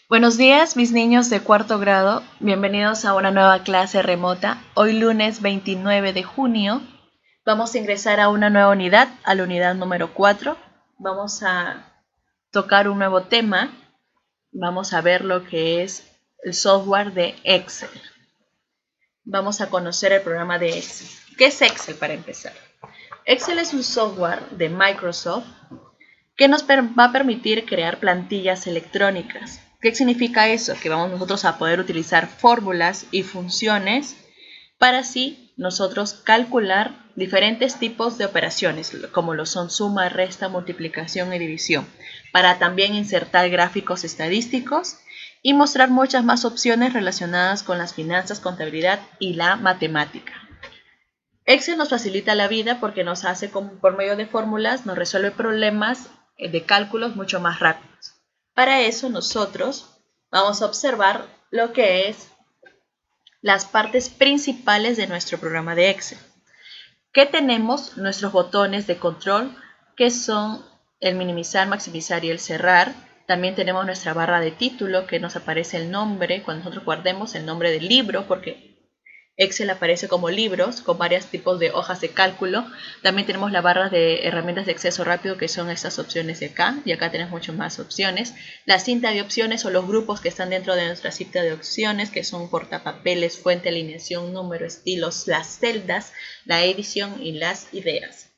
Buenos días, mis niños de cuarto grado. Bienvenidos a una nueva clase remota. Hoy lunes 29 de junio vamos a ingresar a una nueva unidad, a la unidad número 4. Vamos a tocar un nuevo tema. Vamos a ver lo que es el software de Excel. Vamos a conocer el programa de Excel. ¿Qué es Excel para empezar? Excel es un software de Microsoft que nos va a permitir crear plantillas electrónicas. ¿Qué significa eso? Que vamos nosotros a poder utilizar fórmulas y funciones para así nosotros calcular diferentes tipos de operaciones, como lo son suma, resta, multiplicación y división, para también insertar gráficos estadísticos y mostrar muchas más opciones relacionadas con las finanzas, contabilidad y la matemática. Excel nos facilita la vida porque nos hace, por medio de fórmulas, nos resuelve problemas de cálculos mucho más rápidos. Para eso nosotros vamos a observar lo que es las partes principales de nuestro programa de Excel. ¿Qué tenemos? Nuestros botones de control, que son el minimizar, maximizar y el cerrar. También tenemos nuestra barra de título, que nos aparece el nombre, cuando nosotros guardemos el nombre del libro, porque Excel aparece como libros con varios tipos de hojas de cálculo. También tenemos la barra de herramientas de acceso rápido, que son estas opciones de acá. Y acá tenemos muchas más opciones. La cinta de opciones o los grupos que están dentro de nuestra cinta de opciones, que son portapapeles, fuente, alineación, número, estilos, las celdas, la edición y las ideas.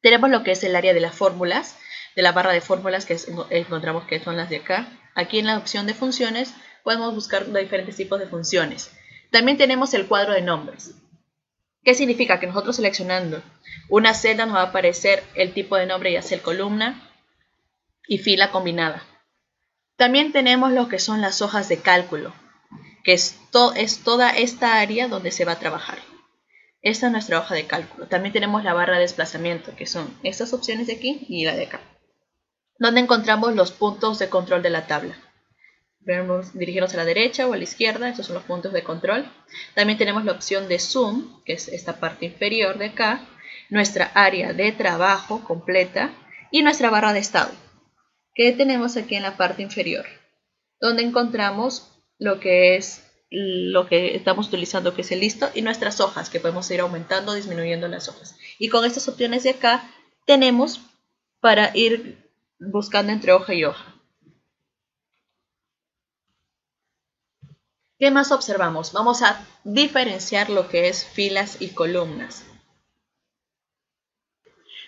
Tenemos lo que es el área de las fórmulas, de la barra de fórmulas, que encontramos que son las de acá. Aquí en la opción de funciones podemos buscar diferentes tipos de funciones. También tenemos el cuadro de nombres. ¿Qué significa? Que nosotros seleccionando una celda nos va a aparecer el tipo de nombre, ya sea columna y fila combinada. También tenemos lo que son las hojas de cálculo, que es toda esta área donde se va a trabajar. Esta es nuestra hoja de cálculo. También tenemos la barra de desplazamiento, que son estas opciones de aquí y la de acá, donde encontramos los puntos de control de la tabla. Podemos dirigirnos a la derecha o a la izquierda, estos son los puntos de control. También tenemos la opción de zoom, que es esta parte inferior de acá, nuestra área de trabajo completa y nuestra barra de estado, que tenemos aquí en la parte inferior, donde encontramos lo que estamos utilizando, que es el listo, y nuestras hojas, que podemos ir aumentando o disminuyendo las hojas. Y con estas opciones de acá tenemos para ir buscando entre hoja y hoja. ¿Qué más observamos? Vamos a diferenciar lo que es filas y columnas.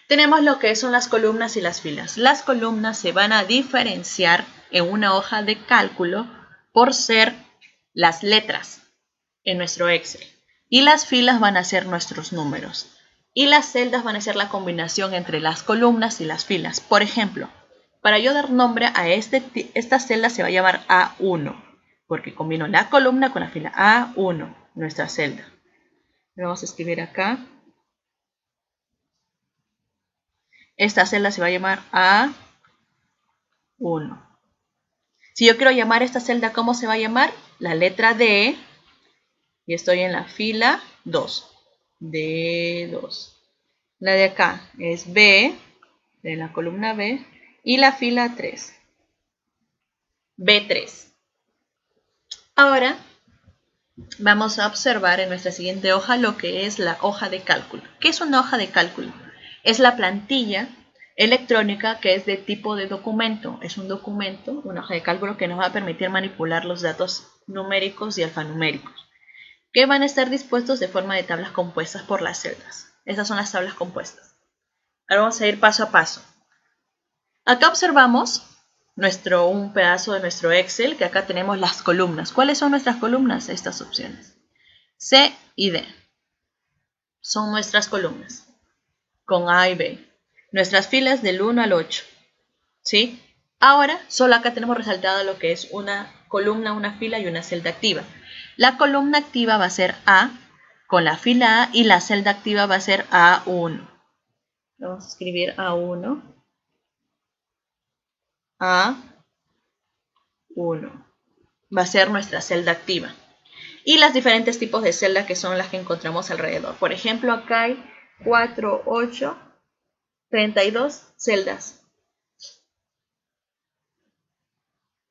Tenemos lo que son las columnas y las filas. Las columnas se van a diferenciar en una hoja de cálculo por ser las letras en nuestro Excel. Y las filas van a ser nuestros números. Y las celdas van a ser la combinación entre las columnas y las filas. Por ejemplo, para yo dar nombre a esta celda se va a llamar A1. Porque combino la columna con la fila. A1, nuestra celda. Vamos a escribir acá. Esta celda se va a llamar A1. Si yo quiero llamar esta celda, ¿cómo se va a llamar? La letra D. Y estoy en la fila 2. D2. La de acá es B, de la columna B. Y la fila 3. B3. Ahora vamos a observar en nuestra siguiente hoja lo que es la hoja de cálculo. ¿Qué es una hoja de cálculo? Es la plantilla electrónica que es de tipo de documento. Es un documento, una hoja de cálculo que nos va a permitir manipular los datos numéricos y alfanuméricos, que van a estar dispuestos de forma de tablas compuestas por las celdas. Estas son las tablas compuestas. Ahora vamos a ir paso a paso. Acá observamos un pedazo de nuestro Excel, que acá tenemos las columnas. ¿Cuáles son nuestras columnas? Estas opciones. C y D son nuestras columnas, con A y B. Nuestras filas del 1 al 8. ¿Sí? Ahora, solo acá tenemos resaltado lo que es una columna, una fila y una celda activa. La columna activa va a ser A con la fila A y la celda activa va a ser A1. Vamos a escribir A1. A1 va a ser nuestra celda activa. Y las diferentes tipos de celda, que son las que encontramos alrededor. Por ejemplo, acá hay 4, 8, 32 celdas.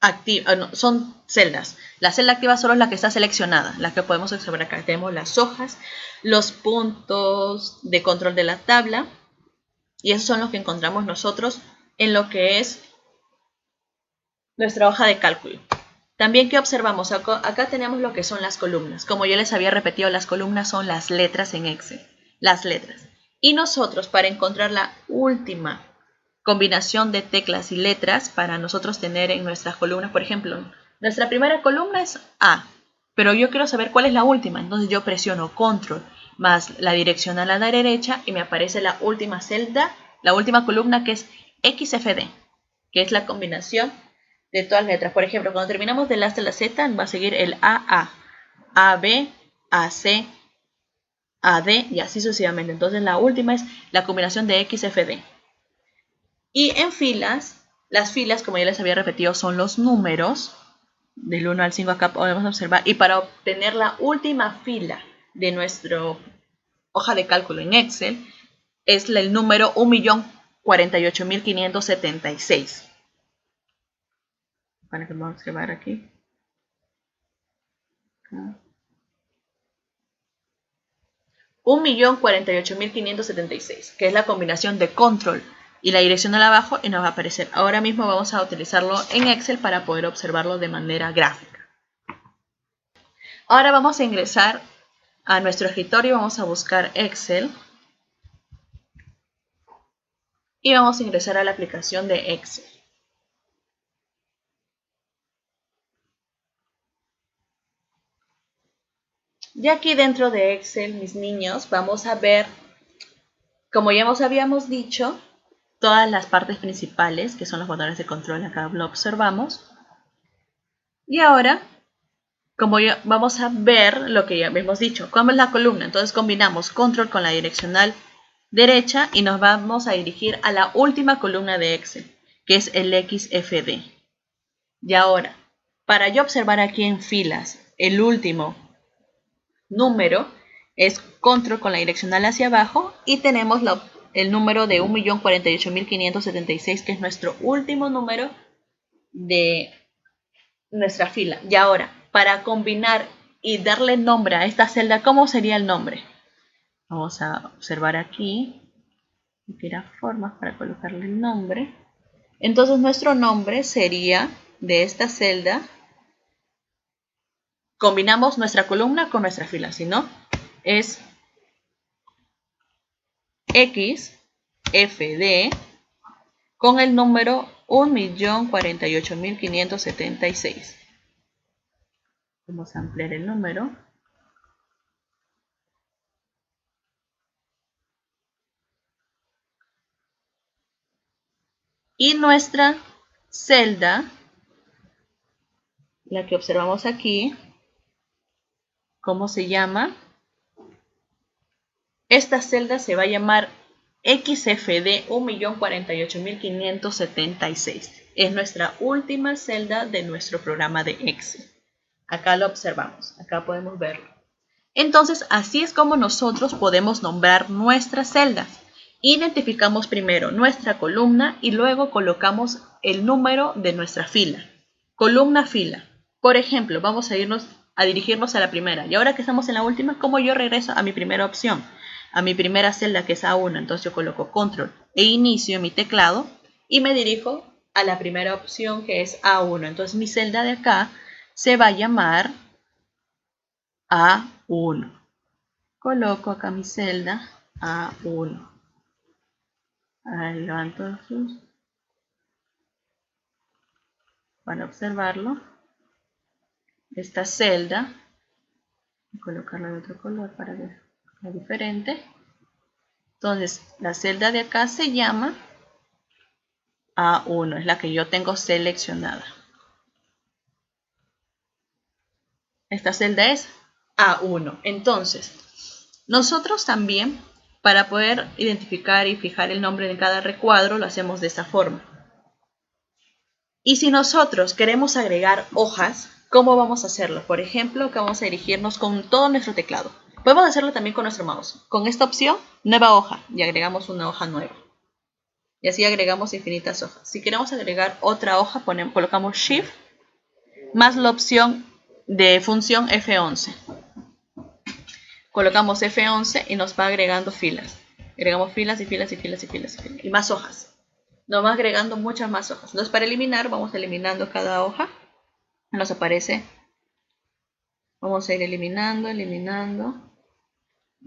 activa, no, son celdas. La celda activa solo es la que está seleccionada, la que podemos observar acá. Tenemos las hojas, los puntos de control de la tabla, y esos son los que encontramos nosotros en lo que es nuestra hoja de cálculo. También, ¿qué observamos? Acá tenemos lo que son las columnas. Como yo les había repetido, las columnas son las letras en Excel. Las letras. Y nosotros, para encontrar la última combinación de teclas y letras, para nosotros tener en nuestras columnas, por ejemplo, nuestra primera columna es A, pero yo quiero saber cuál es la última. Entonces yo presiono Control más la dirección a la derecha y me aparece la última celda, la última columna, que es XFD, que es la combinación de todas las letras. Por ejemplo, cuando terminamos del A hasta la Z, va a seguir el AA, AB, AC, AD y así sucesivamente. Entonces la última es la combinación de XFD. Y en filas, las filas, como ya les había repetido, son los números. Del 1 al 5 acá podemos observar. Y para obtener la última fila de nuestra hoja de cálculo en Excel, es el número 1.048.576. Para que vamos a observar aquí. 1.048.576, que es la combinación de control y la dirección al abajo, y nos va a aparecer. Ahora mismo vamos a utilizarlo en Excel para poder observarlo de manera gráfica. Ahora vamos a ingresar a nuestro escritorio, vamos a buscar Excel y vamos a ingresar a la aplicación de Excel. Y aquí dentro de Excel, mis niños, vamos a ver, como ya habíamos dicho, todas las partes principales, que son los botones de control, acá lo observamos. Y ahora, como ya vamos a ver lo que ya habíamos dicho, ¿cómo es la columna? Entonces combinamos control con la direccional derecha y nos vamos a dirigir a la última columna de Excel, que es el XFD. Y ahora, para yo observar aquí en filas el último número, es control con la direccional hacia abajo y tenemos el número de 1.048.576, que es nuestro último número de nuestra fila. Y ahora, para combinar y darle nombre a esta celda, ¿cómo sería el nombre? Vamos a observar aquí. Tirar formas para colocarle el nombre. Entonces nuestro nombre sería de esta celda. Combinamos nuestra columna con nuestra fila, si no, es XFD con el número 1.048.576. Vamos a ampliar el número. Y nuestra celda, la que observamos aquí, ¿cómo se llama? Esta celda se va a llamar XFD 1.048.576. Es nuestra última celda de nuestro programa de Excel. Acá lo observamos, acá podemos verlo. Entonces, así es como nosotros podemos nombrar nuestras celdas. Identificamos primero nuestra columna y luego colocamos el número de nuestra fila. Columna, fila. Por ejemplo, vamos a dirigirnos a la primera. Y ahora que estamos en la última, ¿cómo yo regreso a mi primera opción? A mi primera celda, que es A1. Entonces yo coloco control e inicio en mi teclado y me dirijo a la primera opción, que es A1. Entonces mi celda de acá se va a llamar A1. Coloco acá mi celda A1. Ahí levanto para observarlo. Esta celda, voy a colocarla de otro color para ver la diferente. Entonces la celda de acá se llama A1, es la que yo tengo seleccionada. Esta celda es A1. Entonces, nosotros también, para poder identificar y fijar el nombre de cada recuadro, lo hacemos de esta forma. Y si nosotros queremos agregar hojas, ¿cómo vamos a hacerlo? Por ejemplo, que vamos a dirigirnos con todo nuestro teclado. Podemos hacerlo también con nuestro mouse. Con esta opción, nueva hoja, y agregamos una hoja nueva. Y así agregamos infinitas hojas. Si queremos agregar otra hoja, colocamos Shift más la opción de función F11. Colocamos F11 y nos va agregando filas. Agregamos filas y filas y filas y filas y filas. Y más hojas. Nos va agregando muchas más hojas. Entonces para eliminar, vamos eliminando cada hoja. Nos aparece. Vamos a ir eliminando, eliminando.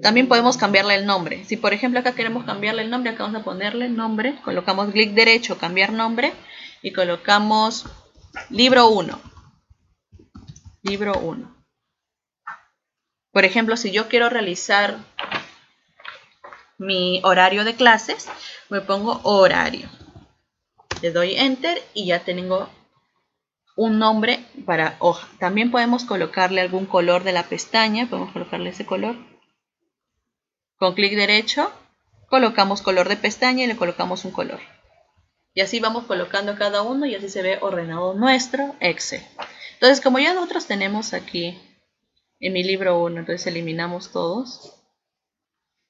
También podemos cambiarle el nombre. Si por ejemplo acá queremos cambiarle el nombre, acá vamos a ponerle nombre. Colocamos clic derecho, cambiar nombre. Y colocamos libro 1. Libro 1. Por ejemplo, si yo quiero realizar mi horario de clases, me pongo horario. Le doy enter y ya tengo un nombre para hoja. También podemos colocarle algún color de la pestaña. Podemos colocarle ese color. Con clic derecho colocamos color de pestaña y le colocamos un color. Y así vamos colocando cada uno y así se ve ordenado nuestro Excel. Entonces, como ya nosotros tenemos aquí en mi libro 1, entonces eliminamos todos.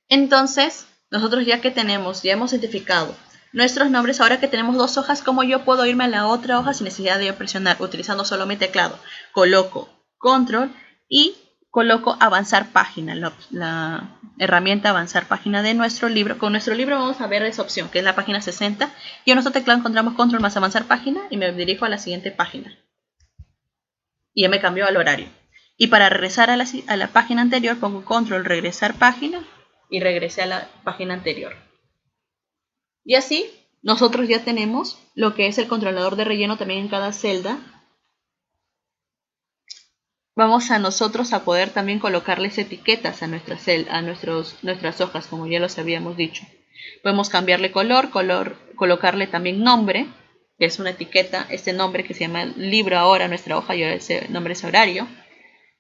Entonces, nosotros ya que tenemos, ya hemos identificado nuestros nombres, ahora que tenemos dos hojas, ¿cómo yo puedo irme a la otra hoja sin necesidad de presionar? Utilizando solo mi teclado. Coloco control y coloco avanzar página, la herramienta avanzar página de nuestro libro. Con nuestro libro vamos a ver esa opción, que es la página 60. Y en nuestro teclado encontramos control más avanzar página y me dirijo a la siguiente página. Y ya me cambió al horario. Y para regresar a la página anterior pongo control regresar página y regresé a la página anterior. Y así nosotros ya tenemos lo que es el controlador de relleno también en cada celda. Vamos a nosotros a poder también colocarles etiquetas a nuestras hojas, como ya los habíamos dicho. Podemos cambiarle color, colocarle también nombre, que es una etiqueta, este nombre que se llama libro ahora, nuestra hoja, y ahora ese nombre es horario.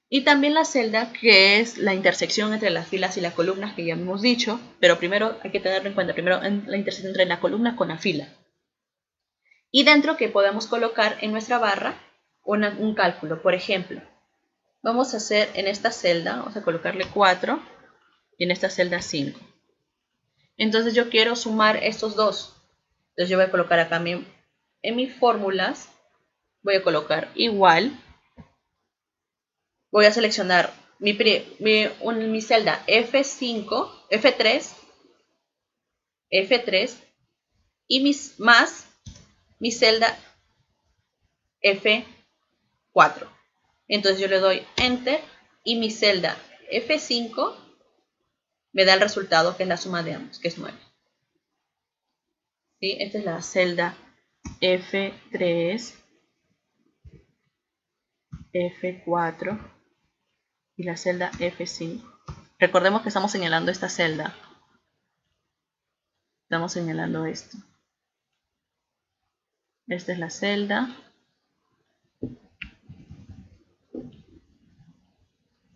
Y también la celda, que es la intersección entre las filas y las columnas, que ya hemos dicho, pero primero hay que tenerlo en cuenta, primero la intersección entre la columna con la fila. Y dentro que podemos colocar en nuestra barra un cálculo. Por ejemplo, vamos a hacer en esta celda, vamos a colocarle 4 y en esta celda 5. Entonces yo quiero sumar estos dos. Entonces yo voy a colocar acá en mis fórmulas, voy a colocar igual. Voy a seleccionar mi celda F5, F3, F3 y más mi celda F4. Entonces yo le doy Enter y mi celda F5 me da el resultado que es la suma de ambos, que es 9. ¿Sí? Esta es la celda F3, F4 y la celda F5. Recordemos que estamos señalando esta celda. Estamos señalando esto. Esta es la celda.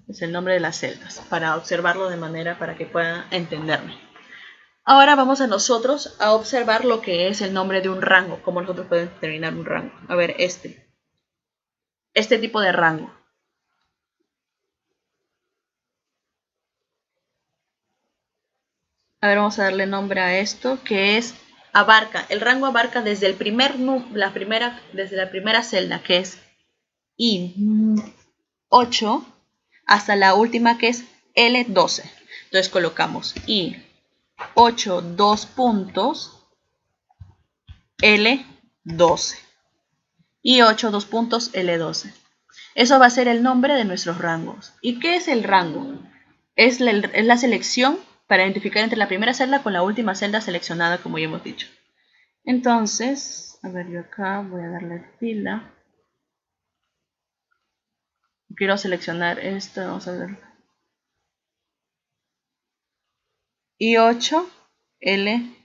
Es el nombre de las celdas, para observarlo de manera para que puedan entenderme. Ahora vamos a nosotros a observar lo que es el nombre de un rango, cómo nosotros podemos determinar un rango. A ver, este tipo de rango. A ver, vamos a darle nombre a esto, que es abarca. El rango abarca desde desde la primera celda, que es I8, hasta la última, que es L12. Entonces colocamos I8, 2 puntos, L12. I8, 2 puntos, L12. Eso va a ser el nombre de nuestros rangos. ¿Y qué es el rango? Es la selección para identificar entre la primera celda con la última celda seleccionada, como ya hemos dicho. Entonces, a ver, yo acá voy a darle fila. Quiero seleccionar esto, vamos a ver. I8, L12.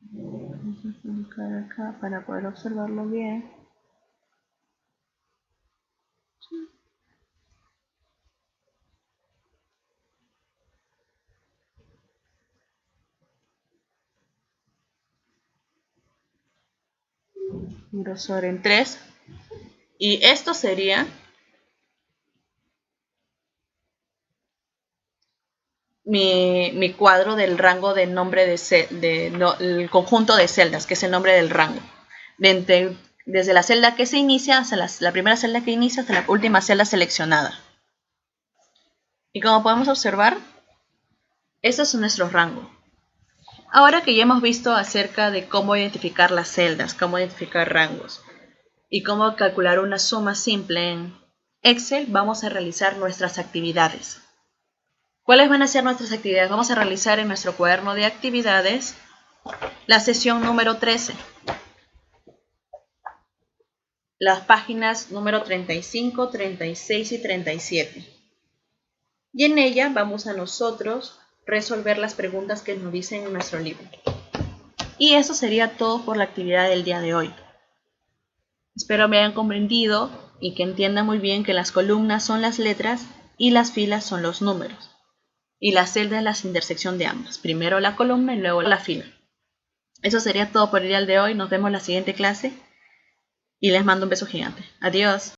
Vamos a colocar acá para poder observarlo bien. Grosor en 3. Y esto sería mi cuadro del rango del nombre el conjunto de celdas, que es el nombre del rango. Desde la celda que se inicia hasta la primera celda que inicia hasta la última celda seleccionada. Y como podemos observar, ese es nuestro rango. Ahora que ya hemos visto acerca de cómo identificar las celdas, cómo identificar rangos y cómo calcular una suma simple en Excel, vamos a realizar nuestras actividades. ¿Cuáles van a ser nuestras actividades? Vamos a realizar en nuestro cuaderno de actividades la sesión número 13. Las páginas número 35, 36 y 37. Y en ella vamos a nosotros resolver las preguntas que nos dicen en nuestro libro. Y eso sería todo por la actividad del día de hoy. Espero me hayan comprendido y que entiendan muy bien que las columnas son las letras y las filas son los números. Y la celda es la intersección de ambas. Primero la columna y luego la fila. Eso sería todo por el día de hoy. Nos vemos en la siguiente clase. Y les mando un beso gigante. Adiós.